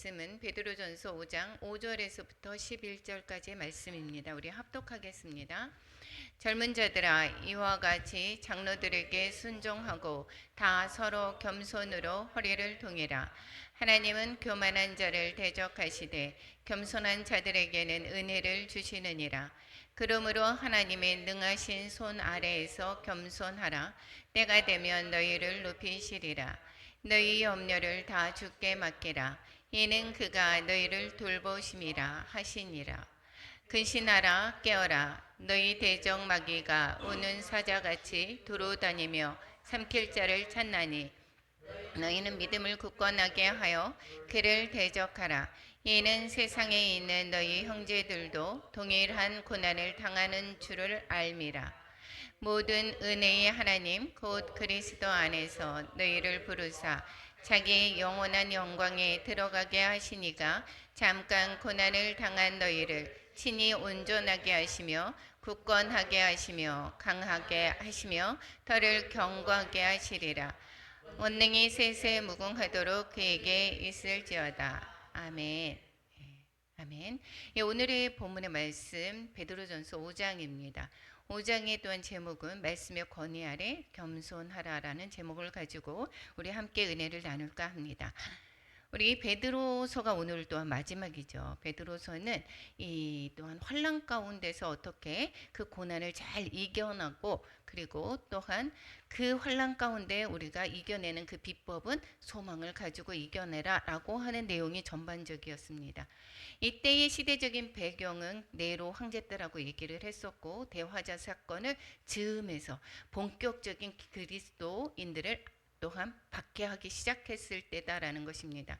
말씀은 베드로전서 5장 5절에서부터 11절까지의 말씀입니다. 우리 합독하겠습니다. 젊은 자들아, 이와 같이 장로들에게 순종하고 다 서로 겸손으로 허리를 동이라. 하나님은 교만한 자를 대적하시되 겸손한 자들에게는 은혜를 주시느니라. 그러므로 하나님의 능하신 손 아래에서 겸손하라. 때가 되면 너희를 높이시리라. 너희 염려를 다 주께 맡기라. 이는 그가 너희를 돌보심이라 하시니라. 근신하라, 깨어라. 너희 대적 마귀가 우는 사자같이 두루다니며 삼킬 자를 찾나니 너희는 믿음을 굳건하게 하여 그를 대적하라. 이는 세상에 있는 너희 형제들도 동일한 고난을 당하는 줄을 알미라. 모든 은혜의 하나님 곧 그리스도 안에서 너희를 부르사 자기의 영원한 영광에 들어가게 하시니가 잠깐 고난을 당한 너희를 친히 온전하게 하시며 굳건하게 하시며 강하게 하시며 더를 견고하게 하시리라. 원능이 세세 무궁하도록 그에게 있을지어다. 아멘. 아멘. 예, 오늘의 본문의 말씀 베드로전서 5장입니다. 5장의 또한 제목은 말씀의 권위 아래 겸손하라라는 제목을 가지고 우리 함께 은혜를 나눌까 합니다. 우리 베드로서가 오늘 또한 마지막이죠. 베드로서는 이 또한 환난 가운데서 어떻게 그 고난을 잘 이겨나고 그리고 또한 그 환난 가운데 우리가 이겨내는 그 비법은 소망을 가지고 이겨내라라고 하는 내용이 전반적이었습니다. 이때의 시대적인 배경은 네로 황제 때라고 얘기를 했었고 대화자 사건을 즈음해서 본격적인 그리스도인들을 또한 박해하기 시작했을 때다라는 것입니다.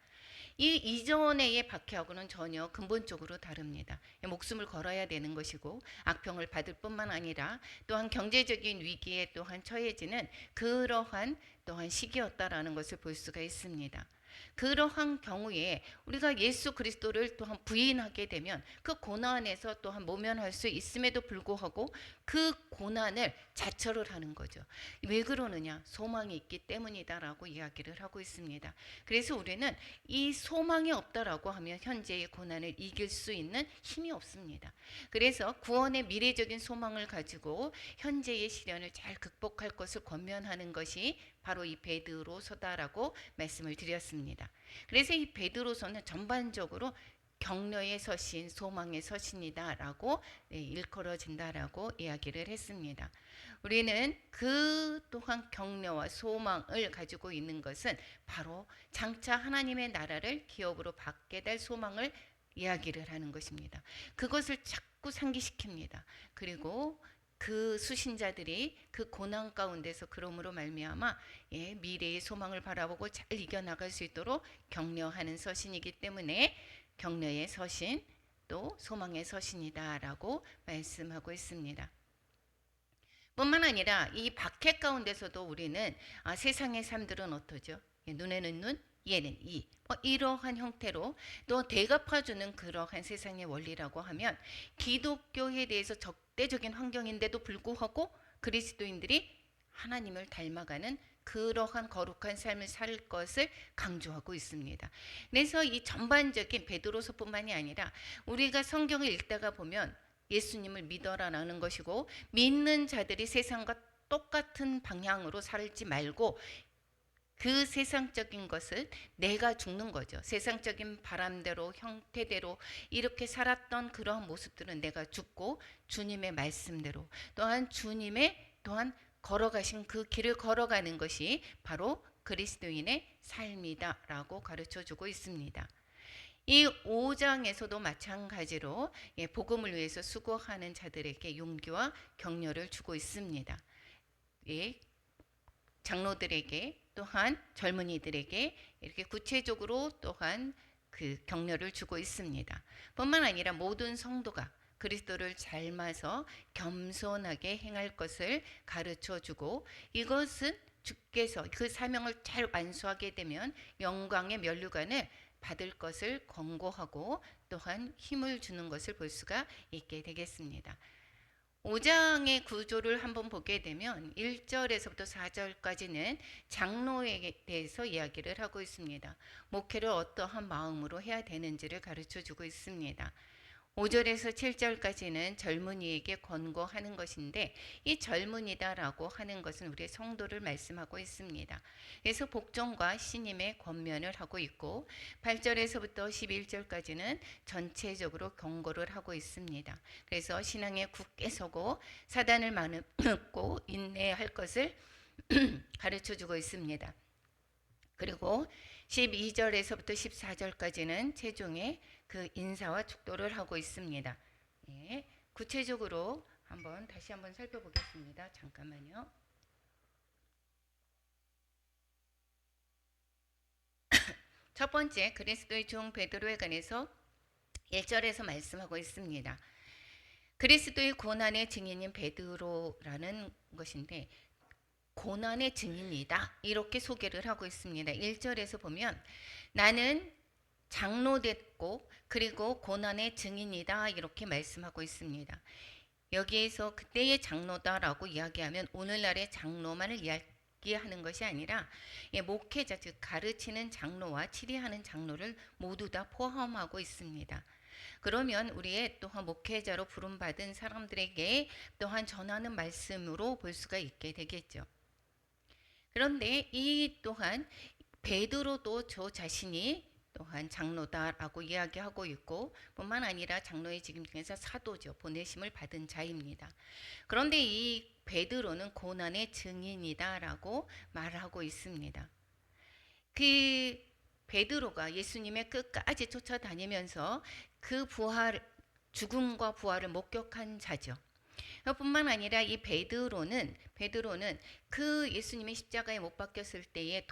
이 이전의 박해하고는 전혀 근본적으로 다릅니다. 목숨을 걸어야 되는 것이고 악평을 받을 뿐만 아니라 또한 경제적인 위기에 또한 처해지는 그러한 또한 시기였다라는 것을 볼 수가 있습니다. 그러한 경우에 우리가 예수 그리스도를 또한 부인하게 되면 그 고난에서 또한 모면할 수 있음에도 불구하고 그 고난을 자처를 하는 거죠. 왜 그러느냐? 소망이 있기 때문이다라고 이야기를 하고 있습니다. 그래서 우리는 이 소망이 없다라고 하면 현재의 고난을 이길 수 있는 힘이 없습니다. 그래서 구원의 미래적인 소망을 가지고 현재의 시련을 잘 극복할 것을 권면하는 것이 바로 이 베드로서다라고 말씀을 드렸습니다. 그래서 이 베드로서는 전반적으로 격려의 서신, 소망의 서신이다라고 일컬어진다라고 이야기를 했습니다. 우리는 그 또한 격려와 소망을 가지고 있는 것은 바로 장차 하나님의 나라를 기업으로 받게 될 소망을 이야기를 하는 것입니다. 그것을 자꾸 상기시킵니다. 그리고 그 수신자들이 그 고난 가운데서 그러므로 말미암아 미래의 소망을 바라보고 잘 이겨나갈 수 있도록 격려하는 서신이기 때문에 격려의 서신 또 소망의 서신이다라고 말씀하고 있습니다. 뿐만 아니라 이 박해 가운데서도 우리는 세상의 삶들은 어떠죠? 눈에는 눈, 이에는 이 이러한 형태로 또 대갚아주는 그러한 세상의 원리라고 하면 기독교에 대해서 적대적인 환경인데도 불구하고 그리스도인들이 하나님을 닮아가는 그러한 거룩한 삶을 살 것을 강조하고 있습니다. 그래서 이 전반적인 베드로서뿐만이 아니라 우리가 성경을 읽다가 보면 예수님을 믿어라라는 것이고 믿는 자들이 세상과 똑같은 방향으로 살지 말고 그 세상적인 것은 내가 죽는 거죠. 세상적인 바람대로 형태대로 이렇게 살았던 그러한 모습들은 내가 죽고 주님의 말씀대로 또한 주님의 또한 걸어가신 그 길을 걸어가는 것이 바로 그리스도인의 삶이다라고 가르쳐주고 있습니다. 이 5장에서도 마찬가지로 복음을 위해서 수고하는 자들에게 용기와 격려를 주고 있습니다. 장로들에게 또한 젊은이들에게 이렇게 구체적으로 또한 그 격려를 주고 있습니다. 뿐만 아니라 모든 성도가 그리스도를 닮아서 겸손하게 행할 것을 가르쳐 주고 이것은 주께서 그 사명을 잘 완수하게 되면 영광의 면류관을 받을 것을 권고하고 또한 힘을 주는 것을 볼 수가 있게 되겠습니다. 5장의 구조를 한번 보게 되면 1절에서부터 4절까지는 장로에 대해서 이야기를 하고 있습니다. 목회를 어떠한 마음으로 해야 되는지를 가르쳐 주고 있습니다. 5절에서 7절까지는 젊은이에게 권고하는 것인데, 이 젊은이다라고 하는 것은 우리의 성도를 말씀하고 있습니다. 그래서 복종과 신임의 권면을 하고 있고, 8절에서부터 11절까지는 전체적으로 경고를 하고 있습니다. 그래서 신앙에 굳게 서고 사단을 막고 인내할 것을 가르쳐 주고 있습니다. 그리고 12절에서부터 14절까지는 최종의 그 인사와 축도를 하고 있습니다. 예, 구체적으로 다시 한번 살펴보겠습니다. 잠깐만요. 첫 번째, 그리스도의 종 베드로에 관해서 1절에서 말씀하고 있습니다. 그리스도의 고난의 증인인 베드로라는 것인데, 고난의 증인이다 이렇게 소개를 하고 있습니다. 1절에서 보면 나는 장로 됐고 그리고 고난의 증인이다 이렇게 말씀하고 있습니다. 여기에서 그때의 장로다라고 이야기하면 오늘날의 장로만을 이야기하는 것이 아니라 목회자, 즉 가르치는 장로와 치리하는 장로를 모두 다 포함하고 있습니다. 그러면 우리의 또한 목회자로 부름받은 사람들에게 또한 전하는 말씀으로 볼 수가 있게 되겠죠. 그런데 이 또한 베드로도 저 자신이 또한 장로다라고 이야기하고 있고, 뿐만 아니라 장로의 직임 중에서 사도죠. 보내심을 받은 자입니다. 그런데 이 베드로는 고난의 증인이다라고 말하고 있습니다. 그 베드로가 예수님의 끝까지 쫓아다니면서 그 죽음과 부활을 목격한 자죠. 뿐만 아니라 이 베드로는 그 예수님의 십자가에 못 박혔을 때에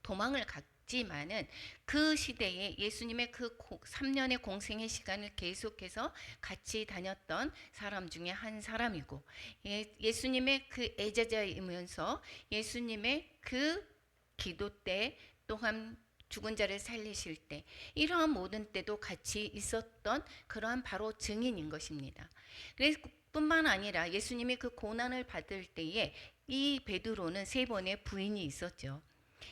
도망을 갔지만은 그 시대에 예수님의 그 3년의 공생의 시간을 계속해서 같이 다녔던 사람 중에 한 사람이고, 예수님의 그 애제자이면서 예수님의 그 기도 때 또한 죽은 자를 살리실 때 이러한 모든 때도 같이 있었던 그러한 바로 증인인 것입니다. 그래서 뿐만 아니라 예수님이 그 고난을 받을 때에 이 베드로는 3번의 부인이 있었죠.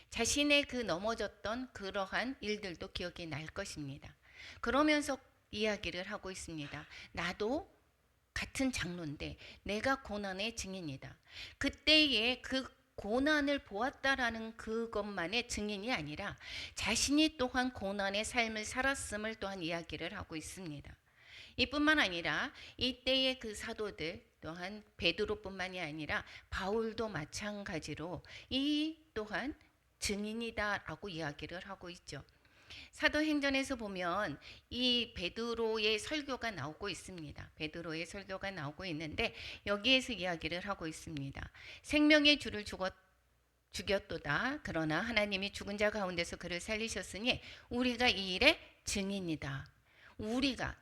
자신의 그 넘어졌던 그러한 일들도 기억이 날 것입니다. 그러면서 이야기를 하고 있습니다. 나도 같은 장로인데 내가 고난의 증인이다. 그때의 그 고난을 보았다라는 그것만의 증인이 아니라 자신이 또한 고난의 삶을 살았음을 또한 이야기를 하고 있습니다. 이뿐만 아니라 이때의 그 사도들 또한 베드로뿐만이 아니라 바울도 마찬가지로 이 또한 증인이다라고 이야기를 하고 있죠. 사도행전에서 보면 이 베드로의 설교가 나오고 있습니다. 베드로의 설교가 나오고 있는데 여기에서 이야기를 하고 있습니다. 생명의 주를 죽였도다. 그러나 하나님이 죽은 자 가운데서 그를 살리셨으니 우리가 이 일의 증인이다. 우리가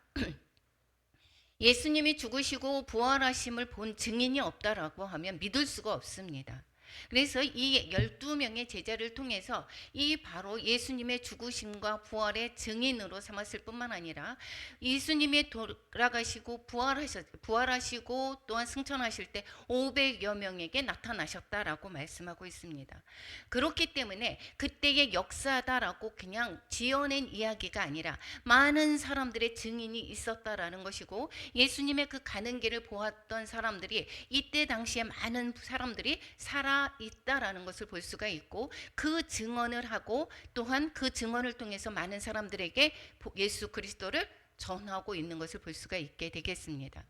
예수님이 죽으시고 부활하심을 본 증인이 없다라고 하면 믿을 수가 없습니다. 그래서 이 12명의 제자를 통해서 이 바로 예수님의 죽으심과 부활의 증인으로 삼았을 뿐만 아니라 예수님이 돌아가시고 부활하시고 또한 승천하실 때 500여 명에게 나타나셨다라고 말씀하고 있습니다. 그렇기 때문에 그때의 역사다라고 그냥 지어낸 이야기가 아니라 많은 사람들의 증인이 있었다라는 것이고, 예수님의 그 가는 길을 보았던 사람들이 이때 당시에 많은 사람들이 살아 있다라는 것을 볼 수가 있고, 그 증언을 하고 또한 그 증언을 통해서 많은 사람들에게 예수 그리스도를 전하고 있는 것을 볼 수가 있게 되겠습니다.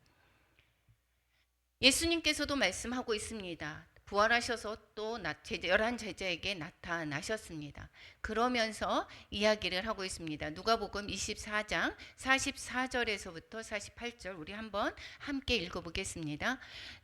예수님께서도 말씀하고 있습니다. 부활하셔서 또 11제자에게 나타나셨습니다. 그러면서 이야기를 하고 있습니다. 누가복음 24장 44절에서부터 48절 우리 한번 함께 읽어보겠습니다.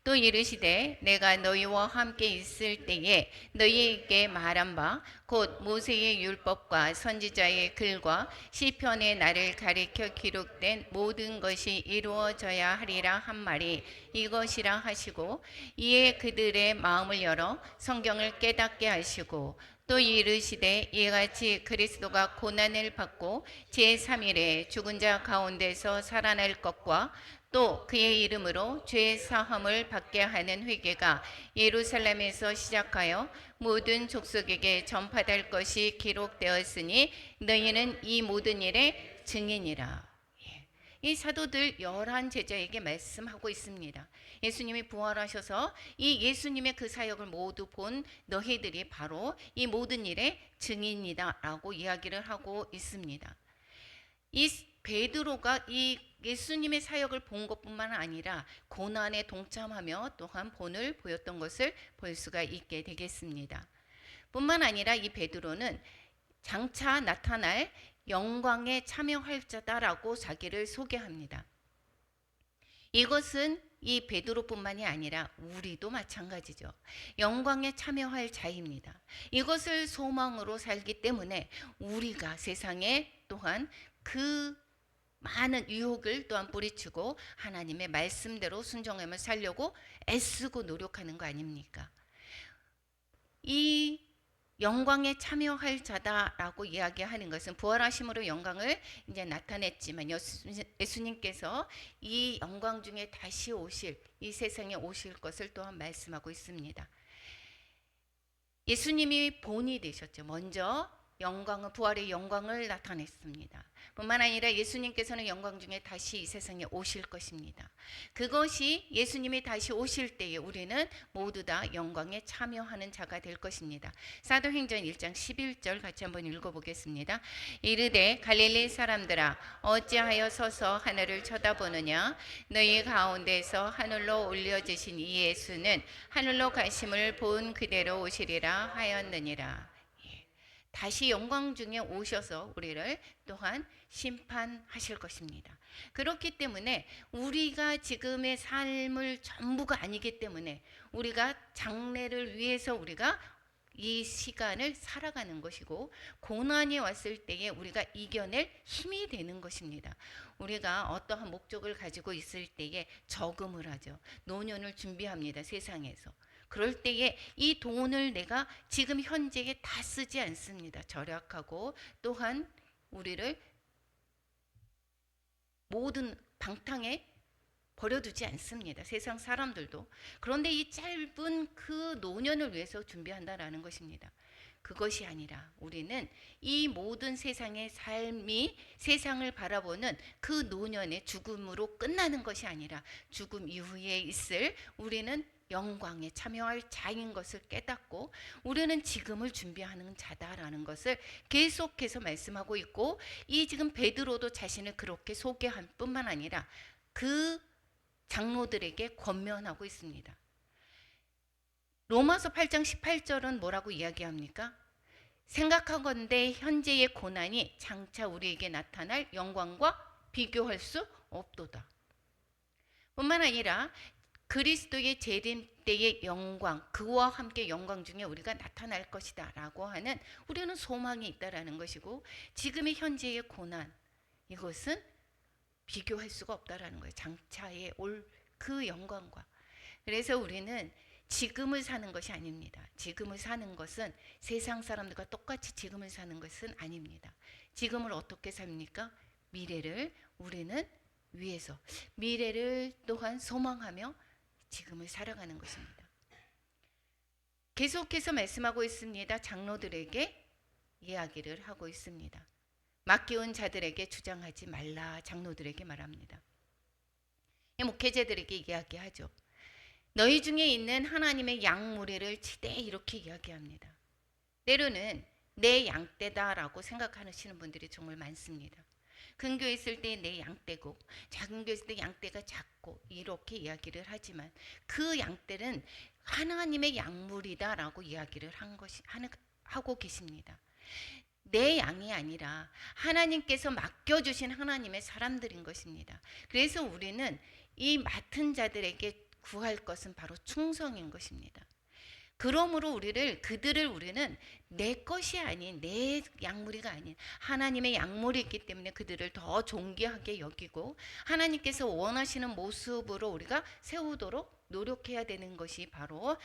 또 이르시되 내가 너희와 함께 있을 때에 너희에게 말한 바 곧 모세의 율법과 선지자의 글과 시편의 나를 가리켜 기록된 모든 것이 이루어져야 하리라 한 말이 이것이라 하시고, 이에 그들의 마음을 열어 성경을 깨닫게 하시고 또 이르시되 이와 같이 그리스도가 고난을 받고 제3일에 죽은 자 가운데서 살아날 것과 또 그의 이름으로 죄 사함을 받게 하는 회개가 예루살렘에서 시작하여 모든 족속에게 전파될 것이 기록되었으니 너희는 이 모든 일의 증인이라. 이 사도들 11제자에게 말씀하고 있습니다. 예수님이 부활하셔서 이 예수님의 그 사역을 모두 본 너희들이 바로 이 모든 일의 증인이다 라고 이야기를 하고 있습니다. 이 베드로가 이 예수님의 사역을 본 것뿐만 아니라 고난에 동참하며 또한 본을 보였던 것을 볼 수가 있게 되겠습니다. 뿐만 아니라 이 베드로는 장차 나타날 영광에 참여할 자다라고 자기를 소개합니다. 이것은 이 베드로뿐만이 아니라 우리도 마찬가지죠. 영광에 참여할 자입니다. 이것을 소망으로 살기 때문에 우리가 세상에 또한 그 많은 유혹을 또한 뿌리치고 하나님의 말씀대로 순종하며 살려고 애쓰고 노력하는 거 아닙니까? 이 영광에 참여할 자다라고 이야기하는 것은 부활하심으로 영광을 이제 나타냈지만 예수님께서 이 영광 중에 다시 오실, 이 세상에 오실 것을 또한 말씀하고 있습니다. 예수님이 본이 되셨죠. 먼저 영광은 부활의 영광을 나타냈습니다. 뿐만 아니라 예수님께서는 영광 중에 다시 이 세상에 오실 것입니다. 그것이 예수님이 다시 오실 때에 우리는 모두 다 영광에 참여하는 자가 될 것입니다. 사도행전 1장 11절 같이 한번 읽어보겠습니다. 이르되 갈릴리 사람들아 어찌하여 서서 하늘을 쳐다보느냐 너희 가운데서 하늘로 올려지신 이 예수는 하늘로 가심을 본 그대로 오시리라 하였느니라. 다시 영광 중에 오셔서 우리를 또한 심판하실 것입니다. 그렇기 때문에 우리가 지금의 삶을 전부가 아니기 때문에 우리가 장래를 위해서 우리가 이 시간을 살아가는 것이고 고난이 왔을 때에 우리가 이겨낼 힘이 되는 것입니다. 우리가 어떠한 목적을 가지고 있을 때에 저금을 하죠. 노년을 준비합니다. 세상에서. 그럴 때에 이 돈을 내가 지금 현재에 다 쓰지 않습니다. 절약하고 또한 우리를 모든 방탕에 버려두지 않습니다. 세상 사람들도. 그런데 이 짧은 그 노년을 위해서 준비한다라는 것입니다. 그것이 아니라 우리는 이 모든 세상의 삶이 세상을 바라보는 그 노년의 죽음으로 끝나는 것이 아니라 죽음 이후에 있을 우리는 영광에 참여할 자인 것을 깨닫고 우리는 지금을 준비하는 자다라는 것을 계속해서 말씀하고 있고 이 지금 베드로도 자신을 그렇게 소개할 뿐만 아니라 그 장로들에게 권면하고 있습니다. 로마서 8장 18절은 뭐라고 이야기합니까? 생각하건대 현재의 고난이 장차 우리에게 나타날 영광과 비교할 수 없도다. 뿐만 아니라 그리스도의 재림 때의 영광, 그와 함께 영광 중에 우리가 나타날 것이다 라고 하는 우리는 소망이 있다라는 것이고 지금의 현재의 고난, 이것은 비교할 수가 없다라는 거예요. 장차에 올 그 영광과. 그래서 우리는 지금을 사는 것이 아닙니다. 지금을 사는 것은 세상 사람들과 똑같이 지금을 사는 것은 아닙니다. 지금을 어떻게 삽니까? 미래를 우리는 위해서 미래를 또한 소망하며 지금을 살아가는 것입니다. 계속해서 말씀하고 있습니다. 장로들에게 이야기를 하고 있습니다. 맡겨온 자들에게 주장하지 말라 장로들에게 말합니다. 목회자들에게 이야기하죠. 너희 중에 있는 하나님의 양무리를 치되 이렇게 이야기합니다. 때로는 내 양떼다라고 생각하시는 분들이 정말 많습니다. 큰 교회 있을 때 내 양떼고 작은 교회 있을 때 양떼가 작고 이렇게 이야기를 하지만 그 양떼는 하나님의 양물이다라고 이야기를 하고 계십니다. 내 양이 아니라 하나님께서 맡겨주신 하나님의 사람들인 것입니다. 그래서 우리는 이 맡은 자들에게 구할 것은 바로 충성인 것입니다. 그러므로 그들을 우리는 내 것이 아닌, 내 약물이가 아닌 하나님의 약물이기 때문에 그들을 더 존귀하게 여기고 하나님께서 원하시는 모습으로 우리가 세우도록 노력해야 되는 것이 바로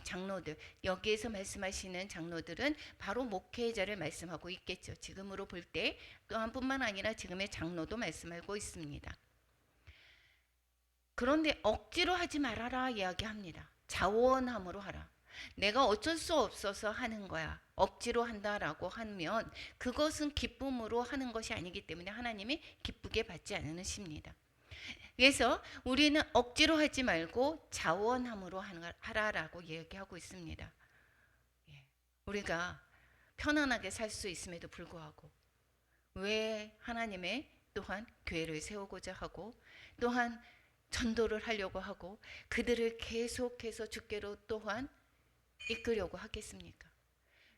장로들, 여기에서 말씀하시는 장로들은 바로 목회자를 말씀하고 있겠죠. 지금으로 볼 때 또한 뿐만 아니라 지금의 장로도 말씀하고 있습니다. 그런데 억지로 하지 말아라 이야기합니다. 자원함으로 하라. 내가 어쩔 수 없어서 하는 거야, 억지로 한다라고 하면 그것은 기쁨으로 하는 것이 아니기 때문에 하나님이 기쁘게 받지 않으십니다. 그래서 우리는 억지로 하지 말고 자원함으로 하라라고 얘기하고 있습니다. 우리가 편안하게 살 수 있음에도 불구하고 왜 하나님의 또한 교회를 세우고자 하고 또한 전도를 하려고 하고 그들을 계속해서 주께로 또한 이끌려고 하겠습니까?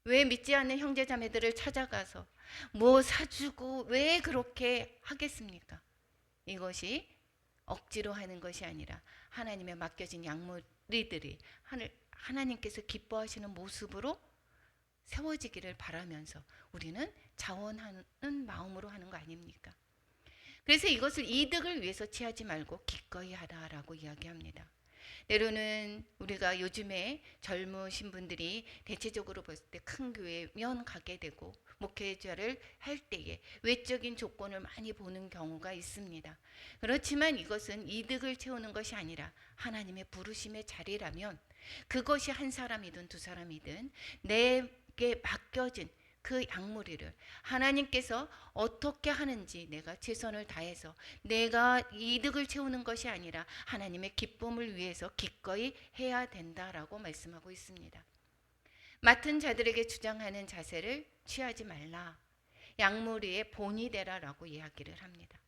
왜 믿지 않는 형제자매들을 찾아가서 뭐 사주고 왜 그렇게 하겠습니까? 이것이 억지로 하는 것이 아니라 하나님의 맡겨진 약물이들이 하나님께서 기뻐하시는 모습으로 세워지기를 바라면서 우리는 자원하는 마음으로 하는 거 아닙니까? 그래서 이것을 이득을 위해서 취하지 말고 기꺼이 하라라고 이야기합니다. 때로는 우리가 요즘에 젊으신 분들이 대체적으로 봤을 때 큰 교회면 가게 되고 목회자를 할 때에 외적인 조건을 많이 보는 경우가 있습니다. 그렇지만 이것은 이득을 채우는 것이 아니라 하나님의 부르심의 자리라면 그것이 한 사람이든 두 사람이든 내게 맡겨진 그 약물이를 하나님께서 어떻게 하는지 내가 최선을 다해서 내가 이득을 채우는 것이 아니라 하나님의 기쁨을 위해서 기꺼이 해야 된다라고 말씀하고 있습니다. 맡은 자들에게 주장하는 자세를 취하지 말라. 약물이의 본이 되라라고 이야기를 합니다.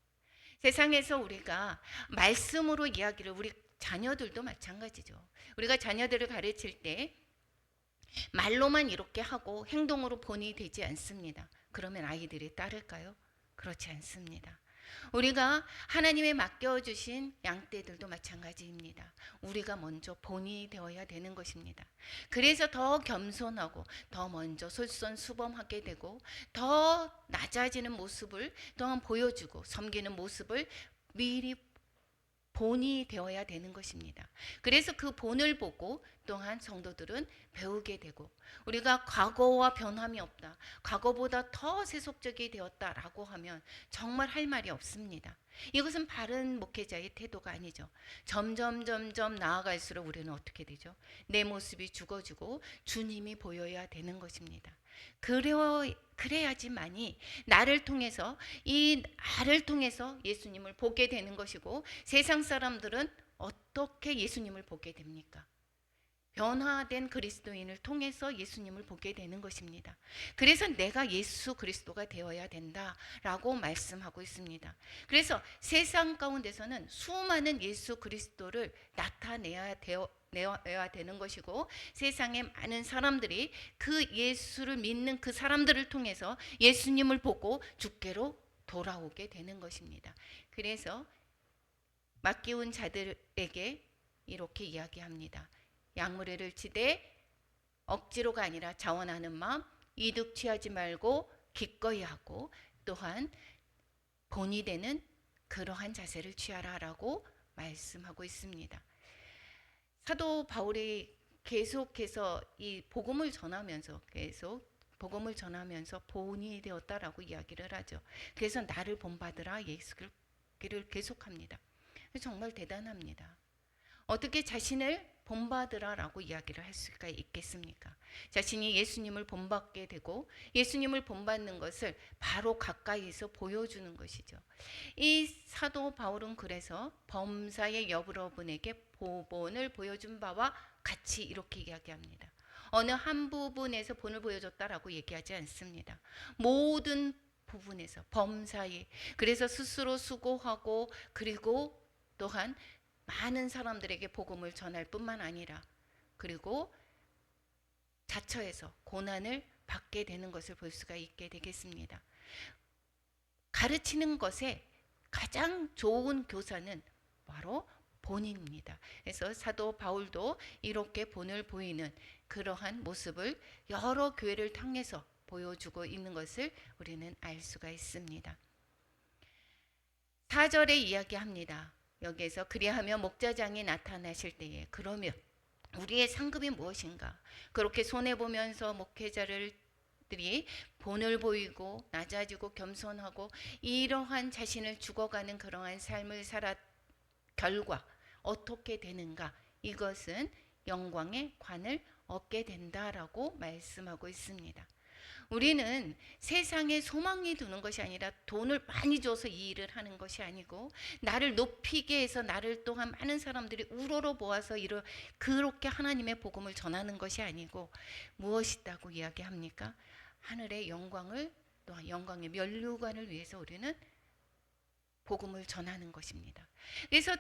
세상에서 우리가 말씀으로 이야기를, 우리 자녀들도 마찬가지죠. 우리가 자녀들을 가르칠 때 말로만 이렇게 하고 행동으로 본이 되지 않습니다. 그러면 아이들이 따를까요? 그렇지 않습니다. 우리가 하나님의 맡겨주신 양떼들도 마찬가지입니다. 우리가 먼저 본이 되어야 되는 것입니다. 그래서 더 겸손하고 더 먼저 솔선수범하게 되고 더 낮아지는 모습을 또한 보여주고 섬기는 모습을 미리 본이 되어야 되는 것입니다. 그래서 그 본을 보고 또한 성도들은 배우게 되고 우리가 과거와 변함이 없다, 과거보다 더 세속적이 되었다라고 하면 정말 할 말이 없습니다. 이것은 바른 목회자의 태도가 아니죠. 점점 나아갈수록 우리는 어떻게 되죠? 내 모습이 죽어지고 주님이 보여야 되는 것입니다. 그래야지만이 나를 통해서 예수님을 보게 되는 것이고 세상 사람들은 어떻게 예수님을 보게 됩니까? 변화된 그리스도인을 통해서 예수님을 보게 되는 것입니다. 그래서 내가 예수 그리스도가 되어야 된다라고 말씀하고 있습니다. 그래서 세상 가운데서는 수많은 예수 그리스도를 나타내야 되는 것이고 세상에 많은 사람들이 그 예수를 믿는 그 사람들을 통해서 예수님을 보고 주께로 돌아오게 되는 것입니다. 그래서 맡기운 자들에게 이렇게 이야기합니다. 약물을 치되 억지로가 아니라 자원하는 마음, 이득 취하지 말고 기꺼이 하고 또한 본이 되는 그러한 자세를 취하라라고 말씀하고 있습니다. 사도 바울이 계속해서 이 복음을 전하면서 본이 되었다라고 이야기를 하죠. 그래서 나를 본받으라 예수를 계속합니다. 정말 대단합니다. 어떻게 자신을 본받으라라고 이야기를 할 수가 있겠습니까? 자신이 예수님을 본받게 되고 예수님을 본받는 것을 바로 가까이서 보여주는 것이죠. 이 사도 바울은 그래서 범사의 여러분에게 본을 보여준 바와 같이 이렇게 이야기합니다. 어느 한 부분에서 본을 보여줬다라고 얘기하지 않습니다. 모든 부분에서 범사에, 그래서 스스로 수고하고 그리고 또한 많은 사람들에게 복음을 전할 뿐만 아니라 그리고 자처해서 고난을 받게 되는 것을 볼 수가 있게 되겠습니다. 가르치는 것에 가장 좋은 교사는 바로 본입니다. 그래서 사도 바울도 이렇게 본을 보이는 그러한 모습을 여러 교회를 통해서 보여주고 있는 것을 우리는 알 수가 있습니다. 4절에 이야기합니다. 여기에서 그리하며 목자장이 나타나실 때에 그러면 우리의 상급이 무엇인가? 그렇게 손해보면서 목회자들이 본을 보이고 낮아지고 겸손하고 이러한 자신을 죽어가는 그러한 삶을 살았 결과 어떻게 되는가? 이것은 영광의 관을 얻게 된다라고 말씀하고 있습니다. 우리는 세상에 소망이 두는 것이 아니라 돈을 많이 줘서 이 일을 하는 것이 아니고 나를 높이게 해서 나를 또한 많은 사람들이 우러러 보아서 그렇게 하나님의 복음을 전하는 것이 아니고 무엇이다고 이야기합니까? 하늘의 영광을 또한 영광의 면류관을 위해서 우리는 복음을 전하는 것입니다. 그래서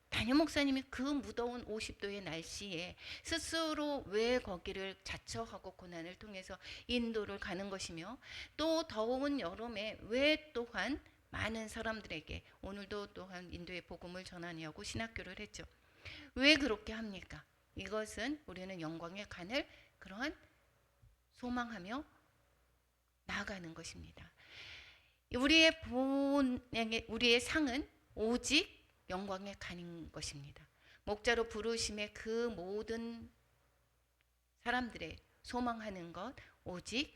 담임 목사님이 그 무더운 50도의 날씨에 스스로 왜 거기를 자처하고 고난을 통해서 인도를 가는 것이며 또 더운 여름에 왜 또한 많은 사람들에게 오늘도 또한 인도의 복음을 전하냐고 신학교를 했죠. 왜 그렇게 합니까? 이것은 우리는 영광의 간을 그러한 소망하며 나아가는 것입니다. 우리의 상은 오직 영광의 간인 것입니다. 목자로 부르심의 그 모든 사람들의 소망하는 것 오직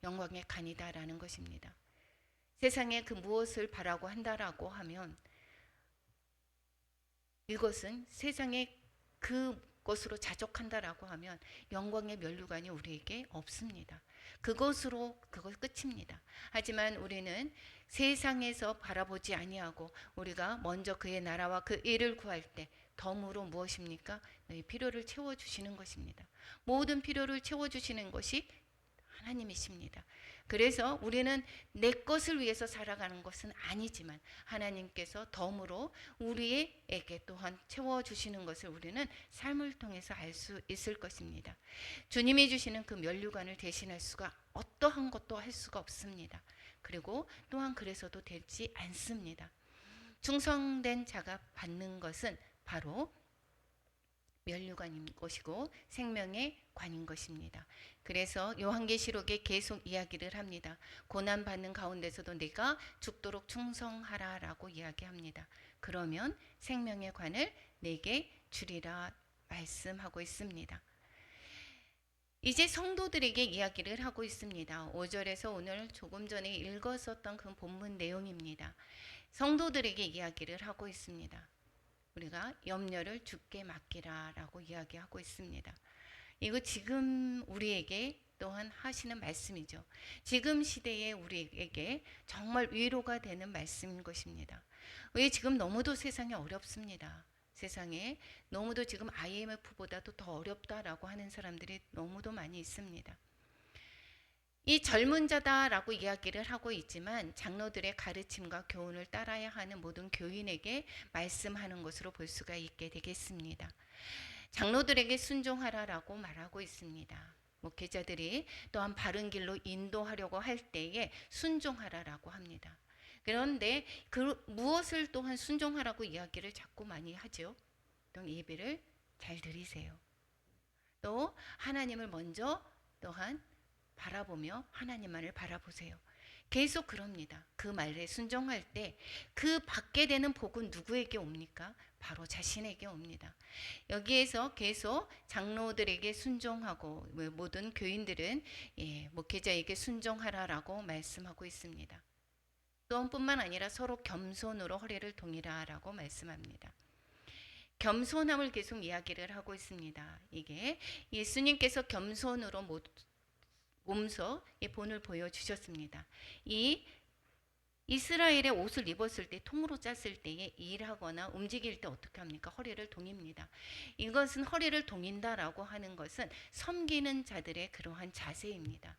영광의 간이다라는 것입니다. 세상에 그 무엇을 바라고 한다라고 하면 이것은 세상에 그것으로 자족한다라고 하면 영광의 면류관이 우리에게 없습니다. 그것 끝입니다. 하지만 우리는 세상에서 바라보지 아니하고 우리가 먼저 그의 나라와 그 일을 구할 때 덤으로 무엇입니까? 너희 필요를 채워주시는 것입니다. 모든 필요를 채워주시는 것이 하나님이십니다. 그래서 우리는 내 것을 위해서 살아가는 것은 아니지만 하나님께서 덤으로 우리에게 또한 채워주시는 것을 우리는 삶을 통해서 알 수 있을 것입니다. 주님이 주시는 그 면류관을 대신할 수가 어떠한 것도 할 수가 없습니다. 그리고 또한 그래서도 되지 않습니다. 충성된 자가 받는 것은 바로 면류관인 것이고 생명의 관인 것입니다. 그래서 요한계시록에 계속 이야기를 합니다. 고난받는 가운데서도 내가 죽도록 충성하라라고 이야기합니다. 그러면 생명의 관을 내게 주리라 말씀하고 있습니다. 이제 성도들에게 이야기를 하고 있습니다. 5절에서 오늘 조금 전에 읽었었던 그 본문 내용입니다. 성도들에게 이야기를 하고 있습니다. 우리가 염려를 주께 맡기라라고 이야기하고 있습니다. 이거 지금 우리에게 또한 하시는 말씀이죠. 지금 시대에 우리에게 정말 위로가 되는 말씀인 것입니다. 왜 지금 너무도 세상이 어렵습니다. 세상에 너무도 지금 IMF보다도 더 어렵다라고 하는 사람들이 너무도 많이 있습니다. 이 젊은 자다라고 이야기를 하고 있지만 장로들의 가르침과 교훈을 따라야 하는 모든 교인에게 말씀하는 것으로 볼 수가 있게 되겠습니다. 장로들에게 순종하라라고 말하고 있습니다. 목회자들이 또한 바른 길로 인도하려고 할 때에 순종하라라고 합니다. 그런데 무엇을 또한 순종하라고 이야기를 자꾸 많이 하죠. 또 예배를 잘 드리세요. 또 하나님을 먼저 또한 바라보며 하나님만을 바라보세요. 계속 그럽니다. 그 말에 순종할 때 그 받게 되는 복은 누구에게 옵니까? 바로 자신에게 옵니다. 여기에서 계속 장로들에게 순종하고 모든 교인들은 목회자에게 순종하라라고 말씀하고 있습니다. 또 뿐만 아니라 서로 겸손으로 허리를 동이라라고 말씀합니다. 겸손함을 계속 이야기를 하고 있습니다. 이게 예수님께서 겸손으로 몸소 본을 보여주셨습니다. 이 이스라엘의 옷을 입었을 때 통으로 짰을 때에 일하거나 움직일 때 어떻게 합니까? 허리를 동입니다. 이것은 허리를 동인다라고 하는 것은 섬기는 자들의 그러한 자세입니다.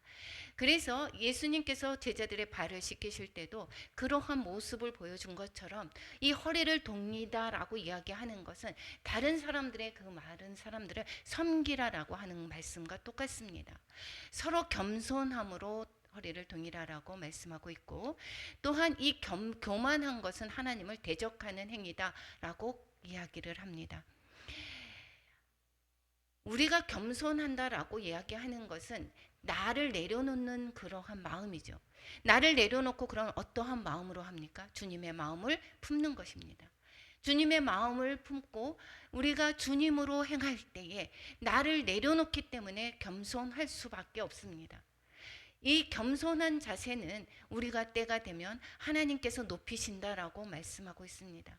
그래서 예수님께서 제자들의 발을 씻기실 때도 그러한 모습을 보여준 것처럼 이 허리를 동이다라고 이야기하는 것은 다른 사람들의 그 많은 사람들을 섬기라라고 하는 말씀과 똑같습니다. 서로 겸손함으로 허리를 동이라라고 말씀하고 있고 또한 이 교만한 것은 하나님을 대적하는 행위다라고 이야기를 합니다. 우리가 겸손한다라고 이야기하는 것은 나를 내려놓는 그러한 마음이죠. 나를 내려놓고 그런 어떠한 마음으로 합니까? 주님의 마음을 품는 것입니다. 주님의 마음을 품고 우리가 주님으로 행할 때에 나를 내려놓기 때문에 겸손할 수밖에 없습니다. 이 겸손한 자세는 우리가 때가 되면 하나님께서 높이신다라고 말씀하고 있습니다.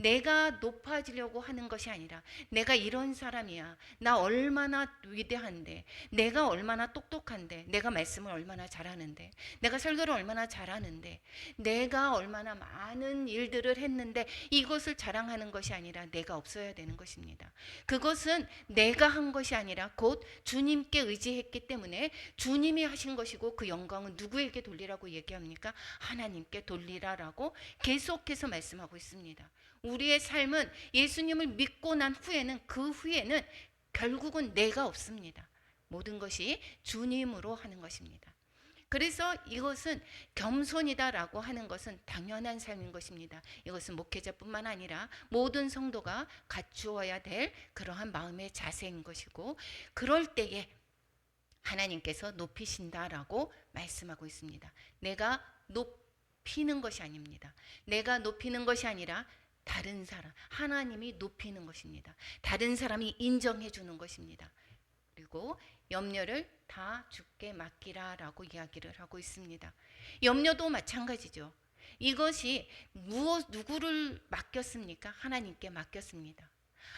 내가 높아지려고 하는 것이 아니라 내가 이런 사람이야. 나 얼마나 위대한데. 내가 얼마나 똑똑한데. 내가 말씀을 얼마나 잘하는데. 내가 설교를 얼마나 잘하는데. 내가 얼마나 많은 일들을 했는데 이것을 자랑하는 것이 아니라 내가 없어야 되는 것입니다. 그것은 내가 한 것이 아니라 곧 주님께 의지했기 때문에 주님이 하신 것이고 그 영광은 누구에게 돌리라고 얘기합니까? 하나님께 돌리라라고 계속해서 말씀하고 있습니다. 우리의 삶은 예수님을 믿고 난 후에는 그 후에는 결국은 내가 없습니다. 모든 것이 주님으로 하는 것입니다. 그래서 이것은 겸손이다라고 하는 것은 당연한 삶인 것입니다. 이것은 목회자뿐만 아니라 모든 성도가 갖추어야 될 그러한 마음의 자세인 것이고 그럴 때에 하나님께서 높이신다라고 말씀하고 있습니다. 내가 높이는 것이 아닙니다. 내가 높이는 것이 아니라 다른 사람, 하나님이 높이는 것입니다. 다른 사람이 인정해 주는 것입니다. 그리고 염려를 다 주께 맡기라라고 이야기를 하고 있습니다. 염려도 마찬가지죠. 이것이 누구를 맡겼습니까? 하나님께 맡겼습니다.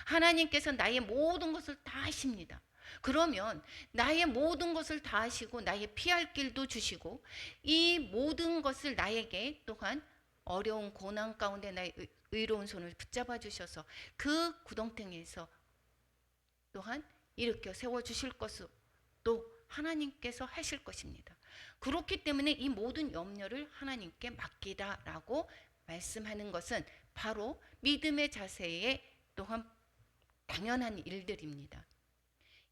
하나님께서 나의 모든 것을 다 하십니다. 그러면 나의 모든 것을 다 하시고 나의 피할 길도 주시고 이 모든 것을 나에게 또한 어려운 고난 가운데 나의 의로운 손을 붙잡아 주셔서 그 구덩텅이에서 또한 일으켜 세워주실 것을 또 하나님께서 하실 것입니다. 그렇기 때문에 이 모든 염려를 하나님께 맡기다라고 말씀하는 것은 바로 믿음의 자세에 또한 당연한 일들입니다.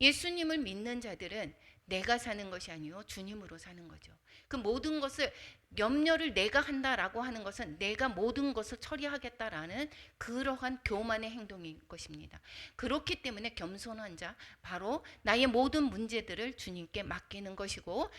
예수님을 믿는 자들은 내가 사는 것이 아니요 주님으로 사는 거죠. 그 모든 것을 염려를 내가 한다라고 하는 것은 내가 모든 것을 처리하겠다라는 그러한 교만의 행동인 것입니다. 그렇기 때문에 겸손한 자 바로 나의 모든 문제들을 주님께 맡기는 것이고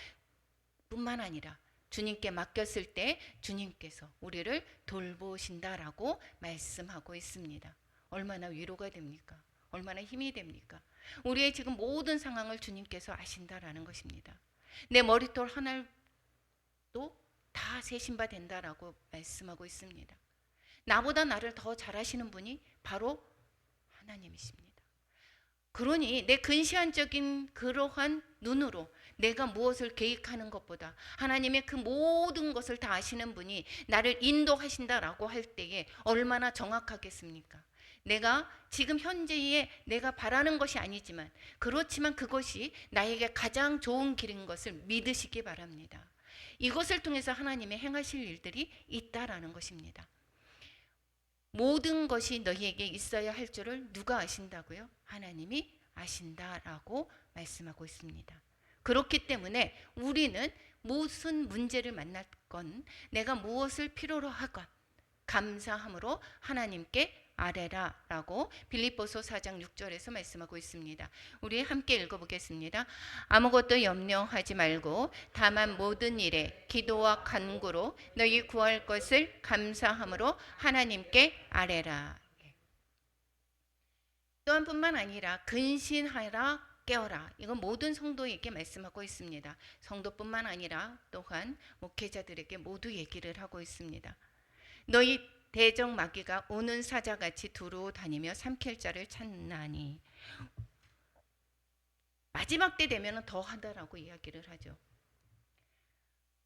뿐만 아니라 주님께 맡겼을 때 주님께서 우리를 돌보신다라고 말씀하고 있습니다. 얼마나 위로가 됩니까? 얼마나 힘이 됩니까? 우리의 지금 모든 상황을 주님께서 아신다라는 것입니다. 내 머리털 하나도 다 세신 바 된다라고 말씀하고 있습니다. 나보다 나를 더 잘하시는 분이 바로 하나님이십니다. 그러니 내 근시안적인 그러한 눈으로 내가 무엇을 계획하는 것보다 하나님의 그 모든 것을 다 아시는 분이 나를 인도하신다라고 할 때에 얼마나 정확하겠습니까? 내가 지금 현재에 내가 바라는 것이 아니지만 그렇지만 그것이 나에게 가장 좋은 길인 것을 믿으시기 바랍니다. 이것을 통해서 하나님의 행하실 일들이 있다라는 것입니다. 모든 것이 너희에게 있어야 할 줄을 누가 아신다고요? 하나님이 아신다라고 말씀하고 있습니다. 그렇기 때문에 우리는 무슨 문제를 만났건 내가 무엇을 필요로 하건 감사함으로 하나님께 아뢰라라고 빌립보서 4장 6절에서 말씀하고 있습니다. 우리 함께 읽어보겠습니다. 아무것도 염려하지 말고 다만 모든 일에 기도와 간구로 너희 구할 것을 감사함으로 하나님께 아뢰라. 또한 뿐만 아니라 근신하라 깨어라. 이건 모든 성도에게 말씀하고 있습니다. 성도뿐만 아니라 또한 목회자들에게 모두 얘기를 하고 있습니다. 너희 대적 마귀가 우는 사자같이 두루 다니며 삼킬 자를 찾나니. 마지막 때 되면 더 하다라고 이야기를 하죠.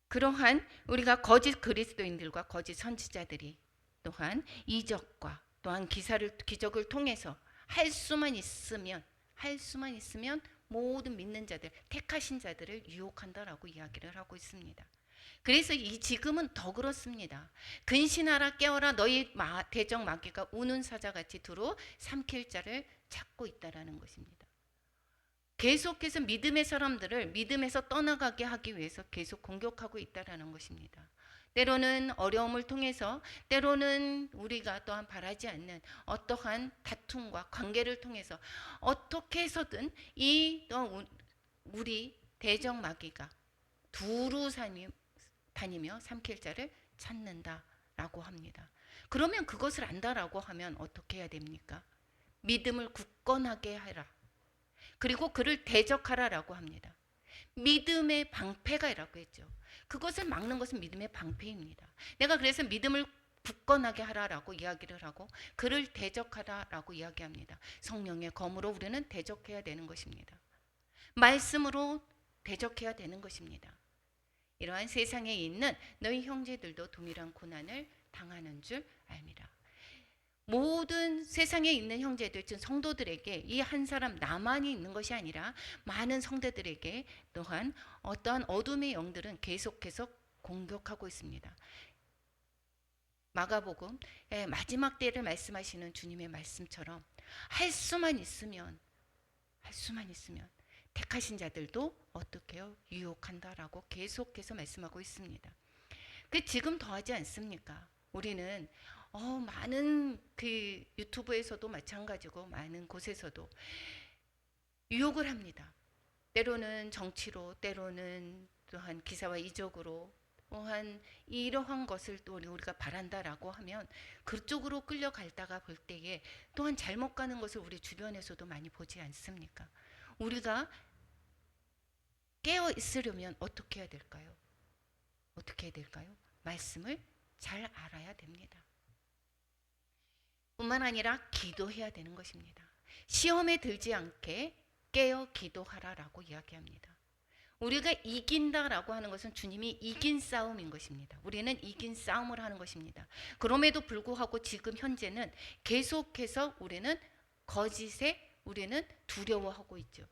그러한 우리가 거짓 그리스도인들과 거짓 선지자들이 또한 이적과 또한 기적을 통해서 할 수만 있으면 모든 믿는 자들, 택하신 자들을 유혹한다라고 이야기를 하고 있습니다. 그래서 이 지금은 더 그렇습니다. 근신하라 깨어라 너희 대적 마귀가 우는 사자같이 두루 삼킬 자를 찾고 있다라는 것입니다. 계속해서 믿음의 사람들을 믿음에서 떠나가게 하기 위해서 계속 공격하고 있다라는 것입니다. 때로는 어려움을 통해서, 때로는 우리가 또한 바라지 않는 어떠한 다툼과 관계를 통해서 어떻게 해서든 이 또한 우리 대적마귀가 두루 다니며 삼킬 자를 찾는다라고 합니다. 그러면 그것을 안다라고 하면 어떻게 해야 됩니까? 믿음을 굳건하게 하라. 그리고 그를 대적하라라고 합니다. 믿음의 방패가라고 했죠. 그것을 막는 것은 믿음의 방패입니다. 내가 그래서 믿음을 굳건하게 하라라고 이야기를 하고 그를 대적하라라고 이야기합니다. 성령의 검으로 우리는 대적해야 되는 것입니다. 말씀으로 대적해야 되는 것입니다. 이러한 세상에 있는 너희 형제들도 동일한 고난을 당하는 줄 알미라. 모든 세상에 있는 형제들, 즉 성도들에게 이 한 사람 나만이 있는 것이 아니라 많은 성도들에게 또한 어떠한 어둠의 영들은 계속해서 공격하고 있습니다. 마가복음 마지막 때를 말씀하시는 주님의 말씀처럼 할 수만 있으면 택하신 자들도 어떻게 해요? 유혹한다라고 계속해서 말씀하고 있습니다. 그 지금 더하지 않습니까? 우리는 많은 그 유튜브에서도 마찬가지고 많은 곳에서도 유혹을 합니다. 때로는 정치로, 때로는 또한 기사와 이적으로, 또한 이러한 것을 또 우리가 바란다라고 하면 그쪽으로 끌려갈다가 볼 때에 또한 잘못 가는 것을 우리 주변에서도 많이 보지 않습니까? 우리가 깨어 있으려면 어떻게 해야 될까요? 어떻게 해야 될까요? 말씀을 잘 알아야 됩니다. 뿐만 아니라 기도해야 되는 것입니다. 시험에 들지 않게 깨어 기도하라라고 이야기합니다. 우리가 이긴다라고 하는 것은 주님이 이긴 싸움인 것입니다. 우리는 이긴 싸움을 하는 것입니다. 그럼에도 불구하고 지금 현재는 계속해서 우리는 거짓에 우리는 두려워하고 있죠.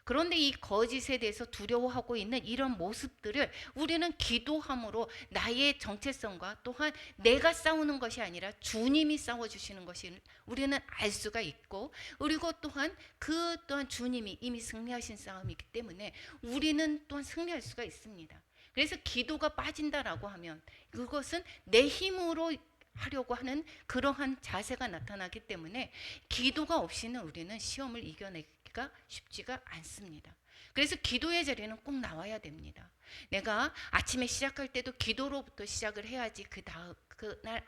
그런데 이 거짓에 대해서 두려워하고 있는 이런 모습들을 우리는 기도함으로 나의 정체성과 또한 내가 싸우는 것이 아니라 주님이 싸워주시는 것을 우리는 알 수가 있고, 그리고 또한 그 또한 주님이 이미 승리하신 싸움이기 때문에 우리는 또한 승리할 수가 있습니다. 그래서 기도가 빠진다라고 하면 그것은 내 힘으로 하려고 하는 그러한 자세가 나타나기 때문에 기도가 없이는 우리는 시험을 이겨내기가 쉽지가 않습니다. 그래서 기도의 자리는 꼭 나와야 됩니다. 내가 아침에 시작할 때도 기도로부터 시작을 해야지 그날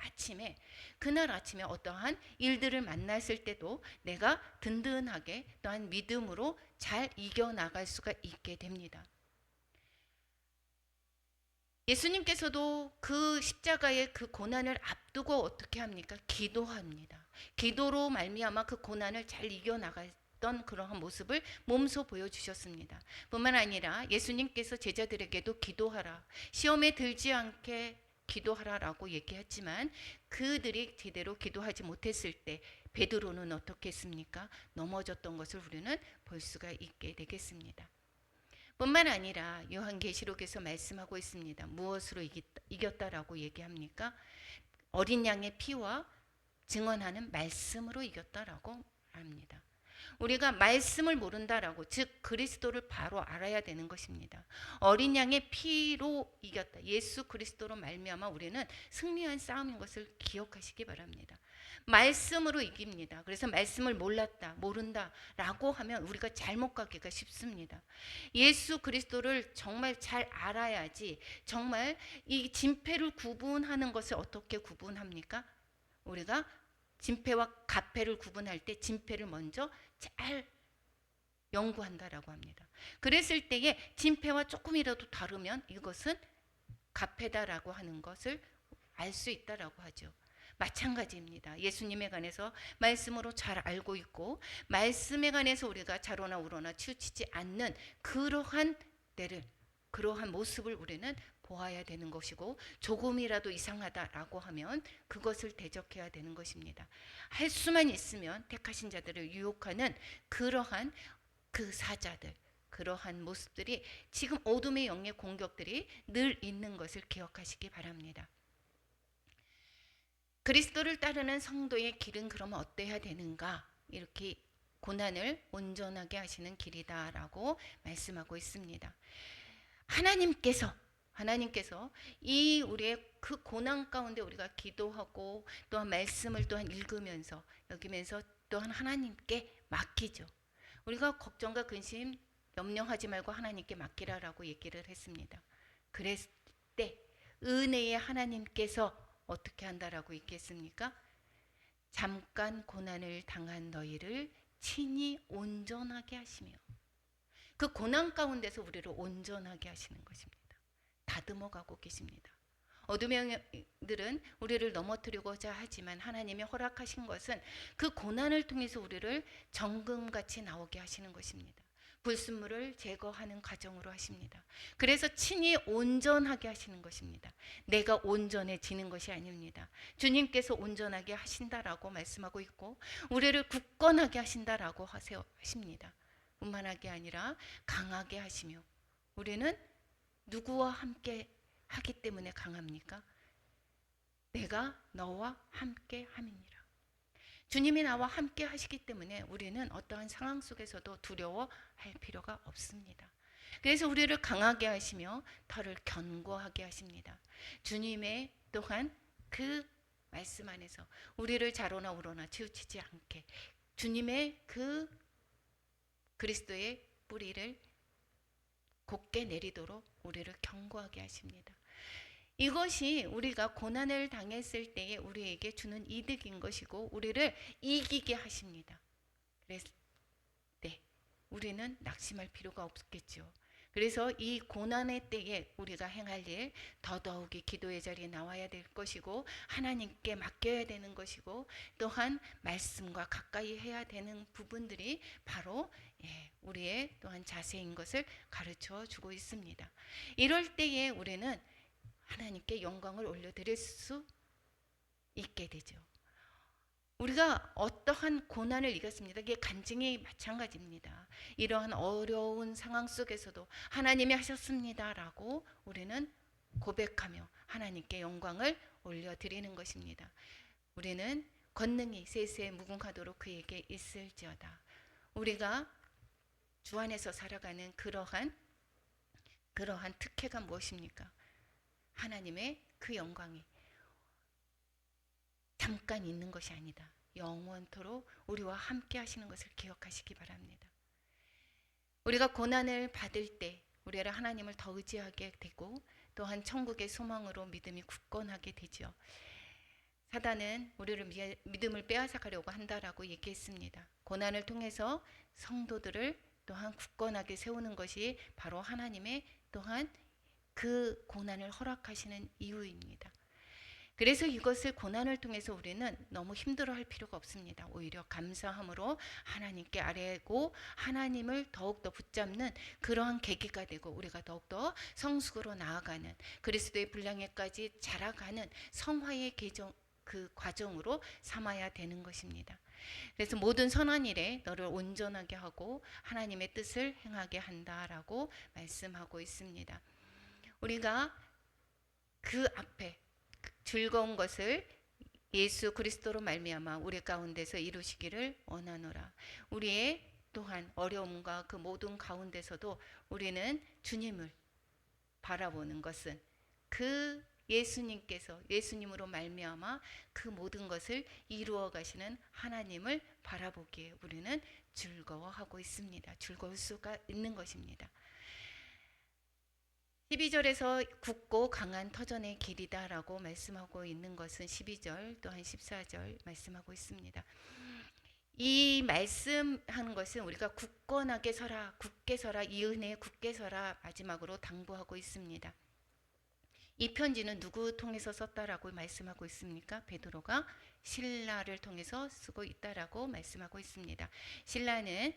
아침에 어떠한 일들을 만났을 때도 내가 든든하게 또한 믿음으로 잘 이겨나갈 수가 있게 됩니다. 예수님께서도 그 십자가의 그 고난을 앞두고 어떻게 합니까? 기도합니다. 기도로 말미암아 그 고난을 잘 이겨나갔던 그러한 모습을 몸소 보여주셨습니다. 뿐만 아니라 예수님께서 제자들에게도 기도하라, 시험에 들지 않게 기도하라라고 얘기했지만 그들이 제대로 기도하지 못했을 때 베드로는 어떻게 했습니까? 넘어졌던 것을 우리는 볼 수가 있게 되겠습니다. 뿐만 아니라 요한계시록에서 말씀하고 있습니다. 무엇으로 이겼다라고 얘기합니까? 어린 양의 피와 증언하는 말씀으로 이겼다라고 합니다. 우리가 말씀을 모른다라고, 즉 그리스도를 바로 알아야 되는 것입니다. 어린 양의 피로 이겼다. 예수 그리스도로 말미암아 우리는 승리한 싸움인 것을 기억하시기 바랍니다. 말씀으로 이깁니다. 그래서 말씀을 모른다라고 하면 우리가 잘못 가기가 쉽습니다. 예수 그리스도를 정말 잘 알아야지. 정말 이 진폐를 구분하는 것을 어떻게 구분합니까? 우리가 진폐와 가폐를 구분할 때 진폐를 먼저 잘 연구한다라고 합니다. 그랬을 때에 진폐와 조금이라도 다르면 이것은 가폐다라고 하는 것을 알 수 있다라고 하죠. 마찬가지입니다. 예수님에 관해서 말씀으로 잘 알고 있고 말씀에 관해서 우리가 자로나 우로나 치우치지 않는 그러한 때를, 그러한 모습을 우리는 보아야 되는 것이고, 조금이라도 이상하다라고 하면 그것을 대적해야 되는 것입니다. 할 수만 있으면 택하신 자들을 유혹하는 그러한 그 사자들, 그러한 모습들이 지금 어둠의 영의 공격들이 늘 있는 것을 기억하시기 바랍니다. 그리스도를 따르는 성도의 길은 그러면 어때야 되는가? 이렇게 고난을 온전하게 하시는 길이다라고 말씀하고 있습니다. 하나님께서 하나님께서 이 우리의 그 고난 가운데 우리가 기도하고 또한 말씀을 또한 읽으면서 여기면서 또한 하나님께 맡기죠. 우리가 걱정과 근심 염려하지 말고 하나님께 맡기라라고 얘기를 했습니다. 그랬을 때 은혜의 하나님께서 어떻게 한다라고 얘기했습니까? 잠깐 고난을 당한 너희를 친히 온전하게 하시며, 그 고난 가운데서 우리를 온전하게 하시는 것입니다. 다듬어 가고 계십니다. 어둠의 영들은 우리를 넘어뜨리고자 하지만 하나님이 허락하신 것은 그 고난을 통해서 우리를 정금같이 나오게 하시는 것입니다. 불순물을 제거하는 과정으로 하십니다. 그래서 친히 온전하게 하시는 것입니다. 내가 온전해지는 것이 아닙니다. 주님께서 온전하게 하신다라고 말씀하고 있고 우리를 굳건하게 하신다라고 하십니다. 뿐만하게 아니라 강하게 하시며, 우리는 누구와 함께 하기 때문에 강합니까? 내가 너와 함께 함이니라. 주님이 나와 함께 하시기 때문에 우리는 어떠한 상황 속에서도 두려워할 필요가 없습니다. 그래서 우리를 강하게 하시며 털을 견고하게 하십니다. 주님의 또한 그 말씀 안에서 우리를 좌로나 우로나 치우치지 않게 주님의 그 그리스도의 뿌리를 곧게 내리도록 우리를 견고하게 하십니다. 이것이 우리가 고난을 당했을 때에 우리에게 주는 이득인 것이고 우리를 이기게 하십니다. 그래서 우리는 낙심할 필요가 없겠죠. 그래서 이 고난의 때에 우리가 행할 일, 더더욱이 기도의 자리에 나와야 될 것이고 하나님께 맡겨야 되는 것이고 또한 말씀과 가까이 해야 되는 부분들이 바로 우리의 또한 자세인 것을 가르쳐 주고 있습니다. 이럴 때에 우리는 하나님께 영광을 올려드릴 수 있게 되죠. 우리가 어떠한 고난을 이겼습니다. 이게 간증이 마찬가지입니다. 이러한 어려운 상황 속에서도 하나님이 하셨습니다라고 우리는 고백하며 하나님께 영광을 올려드리는 것입니다. 우리는 권능이 세세에 무궁하도록 그에게 있을지어다. 우리가 주 안에서 살아가는 그러한 특혜가 무엇입니까? 하나님의 그 영광이 잠깐 있는 것이 아니다. 영원토록 우리와 함께 하시는 것을 기억하시기 바랍니다. 우리가 고난을 받을 때 우리가 하나님을 더 의지하게 되고 또한 천국의 소망으로 믿음이 굳건하게 되죠. 사단은 우리를 믿음을 빼앗아가려고 한다라고 얘기했습니다. 고난을 통해서 성도들을 또한 굳건하게 세우는 것이 바로 하나님의 또한 그 고난을 허락하시는 이유입니다. 그래서 이것을 고난을 통해서 우리는 너무 힘들어할 필요가 없습니다. 오히려 감사함으로 하나님께 아뢰고 하나님을 더욱더 붙잡는 그러한 계기가 되고 우리가 더욱더 성숙으로 나아가는 그리스도의 분량에까지 자라가는 성화의 그 과정으로 삼아야 되는 것입니다. 그래서 모든 선한 일에 너를 온전하게 하고 하나님의 뜻을 행하게 한다라고 말씀하고 있습니다. 우리가 그 앞에 즐거운 것을 예수 그리스도로 말미암아 우리 가운데서 이루시기를 원하노라. 우리의 또한 어려움과 그 모든 가운데서도 우리는 주님을 바라보는 것은 그 예수님으로 말미암아 그 모든 것을 이루어 가시는 하나님을 바라보기에 우리는 즐거워하고 있습니다. 즐거울 수가 있는 것입니다. 12절에서 굳고 강한 터전의 길이다라고 말씀하고 있는 것은 12절 또한 14절 말씀하고 있습니다. 이 말씀하는 것은 우리가 굳건하게 서라, 굳게 서라, 이 은혜에 굳게 서라 마지막으로 당부하고 있습니다. 이 편지는 누구 통해서 썼다라고 말씀하고 있습니까? 베드로가 실라를 통해서 쓰고 있다라고 말씀하고 있습니다. 실라는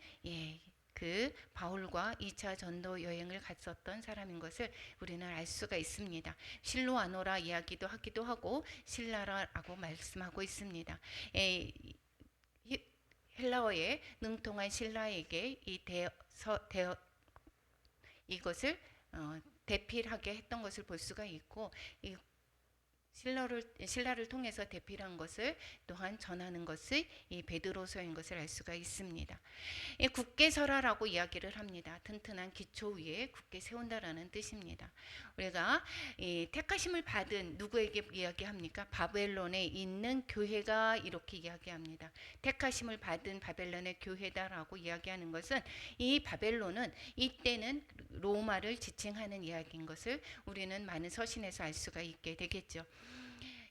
그 바울과 2차 전도 여행을 갔었던 사람인 것을 우리는 알 수가 있습니다. 실로아노라 이야기도 하기도 하고 실라라고 말씀하고 있습니다. 헬라어에 능통한 실라에게 이것을 대필하게 했던 것을 볼 수가 있고, 이 신라를 통해서 대필한 것을 또한 전하는 것이 이 베드로서인 것을 알 수가 있습니다. 이 굳게 서라라고 이야기를 합니다. 튼튼한 기초 위에 굳게 세운다라는 뜻입니다. 우리가 이 택하심을 받은 누구에게 이야기합니까? 바벨론에 있는 교회가 이렇게 이야기합니다. 택하심을 받은 바벨론의 교회다라고 이야기하는 것은 이 바벨론은 이때는 로마를 지칭하는 이야기인 것을 우리는 많은 서신에서 알 수가 있게 되겠죠.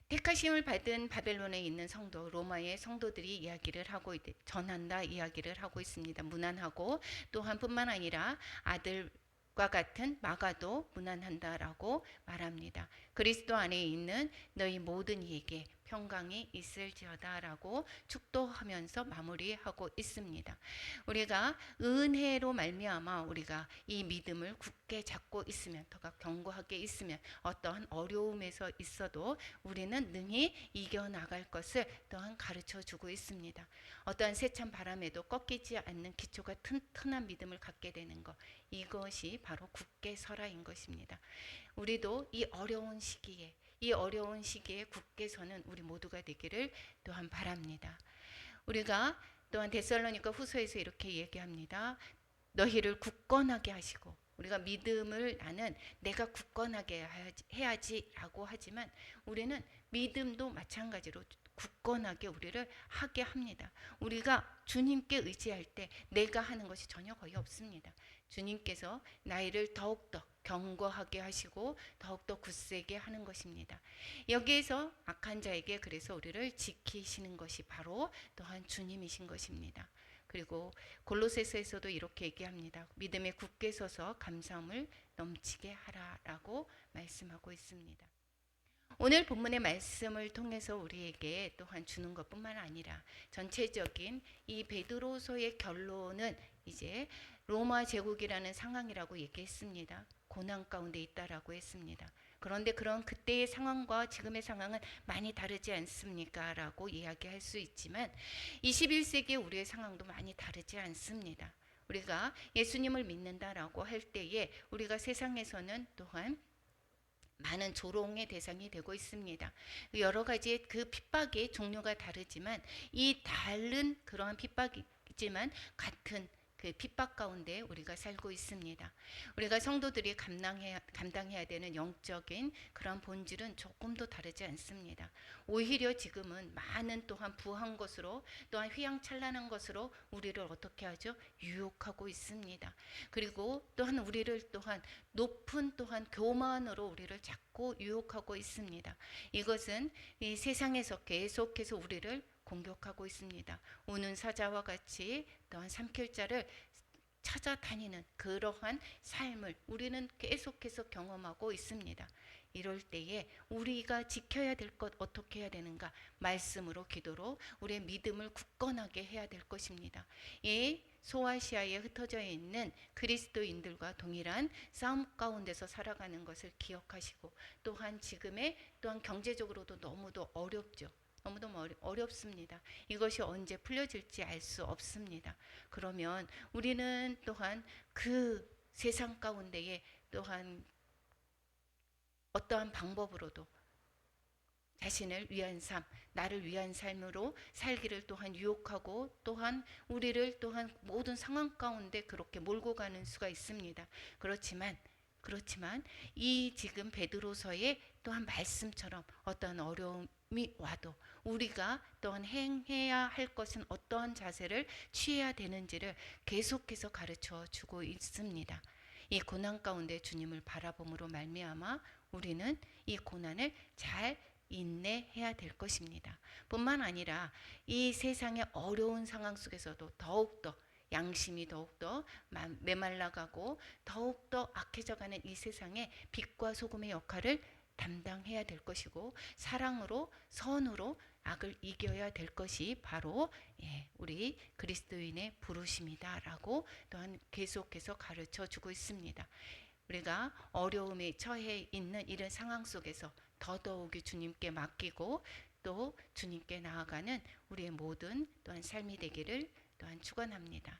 택하심을 받은 바벨론에 있는 성도, 로마의 성도들이 이야기를 하고 전한다 이야기를 하고 있습니다. 무난하고 또한 뿐만 아니라 아들과 같은 마가도 무난한다라고 말합니다. 그리스도 안에 있는 너희 모든 이에게 평강이 있을지어다라고 축도하면서 마무리하고 있습니다. 우리가 은혜로 말미암아 우리가 이 믿음을 굳게 잡고 있으면, 더 견고하게 있으면 어떠한 어려움에서 있어도 우리는 능히 이겨나갈 것을 또한 가르쳐주고 있습니다. 어떠한 세찬 바람에도 꺾이지 않는 기초가 튼튼한 믿음을 갖게 되는 것, 이것이 바로 굳게 서라인 것입니다. 우리도 이 어려운 시기에 굳게 서는 우리 모두가 되기를 또한 바랍니다. 우리가 또한 데살로니가 후서에서 이렇게 얘기합니다. 너희를 굳건하게 하시고, 우리가 믿음을 나는 내가 굳건하게 해야지라고 하지만 우리는 믿음도 마찬가지로 굳건하게 우리를 하게 합니다. 우리가 주님께 의지할 때 내가 하는 것이 전혀 거의 없습니다. 주님께서 나이를 더욱더 견고하게 하시고 더욱더 굳세게 하는 것입니다. 여기에서 악한 자에게 그래서 우리를 지키시는 것이 바로 또한 주님이신 것입니다. 그리고 골로새서에서도 이렇게 얘기합니다. 믿음에 굳게 서서 감사함을 넘치게 하라라고 말씀하고 있습니다. 오늘 본문의 말씀을 통해서 우리에게 또한 주는 것뿐만 아니라 전체적인 이 베드로서의 결론은 이제 로마 제국이라는 상황이라고 얘기했습니다. 고난 가운데 있다라고 했습니다. 그런데 그런 그때의 상황과 지금의 상황은 많이 다르지 않습니까? 라고 이야기할 수 있지만 21세기 우리의 상황도 많이 다르지 않습니다. 우리가 예수님을 믿는다라고 할 때에 우리가 세상에서는 또한 많은 조롱의 대상이 되고 있습니다. 여러 가지의 그 핍박의 종류가 다르지만 이 다른 그러한 핍박이지만 같은 그 핍박 가운데 우리가 살고 있습니다. 우리가 성도들이 감당해야 되는 영적인 그런 본질은 조금도 다르지 않습니다. 오히려 지금은 많은 또한 부한 것으로 또한 휘황찬란한 것으로 우리를 어떻게 하죠? 유혹하고 있습니다. 그리고 또한 우리를 또한 높은 또한 교만으로 우리를 자꾸 유혹하고 있습니다. 이것은 이 세상에서 계속해서 우리를 공격하고 있습니다. 우는 사자와 같이 또한 삼킬 자를 찾아다니는 그러한 삶을 우리는 계속해서 경험하고 있습니다. 이럴 때에 우리가 지켜야 될 것 어떻게 해야 되는가? 말씀으로 기도로 우리의 믿음을 굳건하게 해야 될 것입니다. 이 소아시아에 흩어져 있는 그리스도인들과 동일한 싸움 가운데서 살아가는 것을 기억하시고 또한 지금의 또한 경제적으로도 너무도 어렵죠. 너무도 어렵습니다. 이것이 언제 풀려질지 알 수 없습니다. 그러면 우리는 또한 그 세상 가운데에 또한 어떠한 방법으로도 자신을 위한 삶, 나를 위한 삶으로 살기를 또한 유혹하고 또한 우리를 또한 모든 상황 가운데 그렇게 몰고 가는 수가 있습니다. 그렇지만 이 지금 베드로서의 또한 말씀처럼 어떤 어려움이 와도 우리가 또한 행해야 할 것은 어떠한 자세를 취해야 되는지를 계속해서 가르쳐 주고 있습니다. 이 고난 가운데 주님을 바라봄으로 말미암아 우리는 이 고난을 잘 인내해야 될 것입니다. 뿐만 아니라 이 세상의 어려운 상황 속에서도 더욱더 양심이 더욱더 메말라가고 더욱더 악해져가는 이 세상에 빛과 소금의 역할을 담당해야 될 것이고 사랑으로 선으로 악을 이겨야 될 것이 바로 우리 그리스도인의 부르심이다라고 또한 계속해서 가르쳐주고 있습니다. 우리가 어려움에 처해 있는 이런 상황 속에서 더더욱이 주님께 맡기고 또 주님께 나아가는 우리의 모든 또한 삶이 되기를 또한 축원합니다.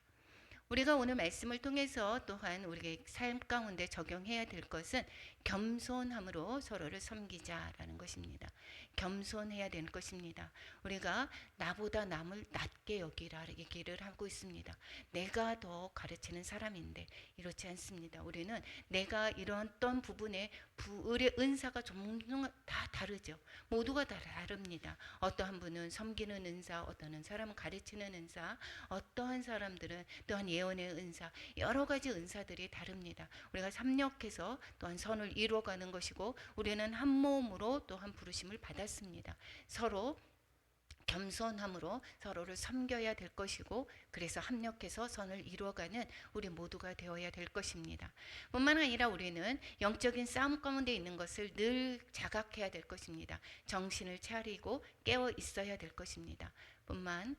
우리가 오늘 말씀을 통해서 또한 우리의 삶 가운데 적용해야 될 것은 겸손함으로 서로를 섬기자라는 것입니다. 겸손해야 되는 것입니다. 우리가 나보다 남을 낮게 여기기를 하고 있습니다. 내가 더 가르치는 사람인데 이렇지 않습니다. 우리는 내가 이런 어떤 부분에 우리의 은사가 종종 다 다르죠. 모두가 다 다릅니다. 어떠한 분은 섬기는 은사, 어떤 사람은 가르치는 은사, 어떠한 사람들은 또한 예언의 은사, 여러 가지 은사들이 다릅니다. 우리가 협력해서 또한 선을 이루어가는 것이고 우리는 한 몸으로 또한 부르심을 받았습니다. 서로 겸손함으로 서로를 섬겨야 될 것이고 그래서 합력해서 선을 이루어가는 우리 모두가 되어야 될 것입니다. 뿐만 아니라 우리는 영적인 싸움 가운데 있는 것을 늘 자각해야 될 것입니다. 정신을 차리고 깨어 있어야 될 것입니다. 뿐만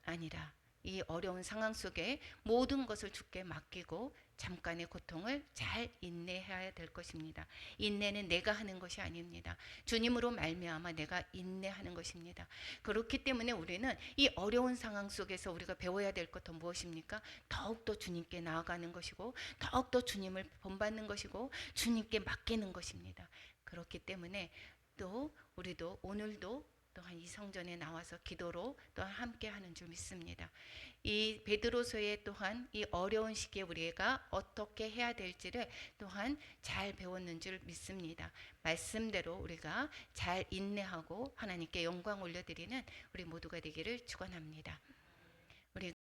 아니라 이 어려운 상황 속에 모든 것을 주께 맡기고 잠깐의 고통을 잘 인내해야 될 것입니다. 인내는 내가 하는 것이 아닙니다. 주님으로 말미암아 내가 인내하는 것입니다. 그렇기 때문에 우리는 이 어려운 상황 속에서 우리가 배워야 될 것은 무엇입니까? 더욱더 주님께 나아가는 것이고 더욱더 주님을 본받는 것이고 주님께 맡기는 것입니다. 그렇기 때문에 또 우리도 오늘도 또한 이 성전에 나와서 기도로 또한 함께 하는 줄 믿습니다. 이 베드로서에 또한 이 어려운 시기에 우리가 어떻게 해야 될지를 또한 잘 배웠는 줄 믿습니다. 말씀대로 우리가 잘 인내하고 하나님께 영광 올려드리는 우리 모두가 되기를 축원합니다. 우리